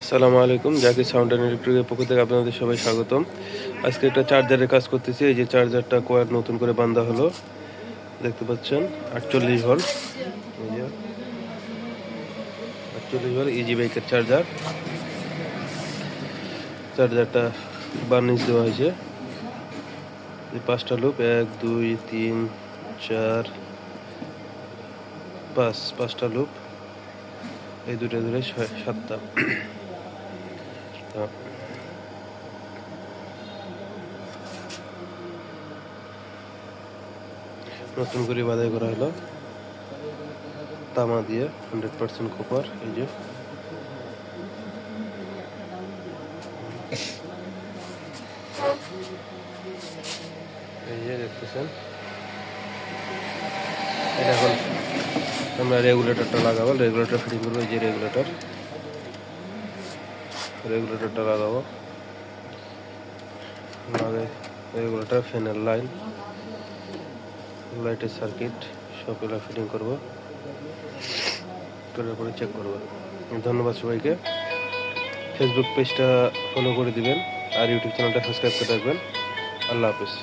আসসালামু আলাইকুম, Zakir sound and ইলেকট্রিকের পক্ষ থেকে আপনাদের সবাই স্বাগতম। আজকে একটা চার্জারের কাজ করতেছি। এই যে চার্জারটা কয়েক নতুন করে বাঁধা হলো, দেখতে পাচ্ছেন 48 ভোল্ট। এই যে 48 ভোল্ট ইজি বাইকের চার্জারটা বার্নিশ দেওয়া হয়েছে। এই 5টা লুপ, 1 2 3 4 5টা লুপ, এই দুটো ধরে 7টা। নতুন করে বাধাই করা হলো তামা দিয়ে, 100% কপার। এই যে দেখতেছেন, এটা এখন আমরা রেগুলেটরটা লাগাবো, রেগুলেটর ফিটিং করবো। এই যে রেগুলেটরটা লাগাবো, রেগুলেটর, ফ্যানের লাইন, লাইটের সার্কিট সবগুলো ফিটিং করবো, করার পরে চেক করবো। ধন্যবাদ সবাইকে। ফেসবুক পেজটা ফলো করে দিবেন আর ইউটিউব চ্যানেলটা সাবস্ক্রাইব করে রাখবেন। আল্লাহ হাফিজ।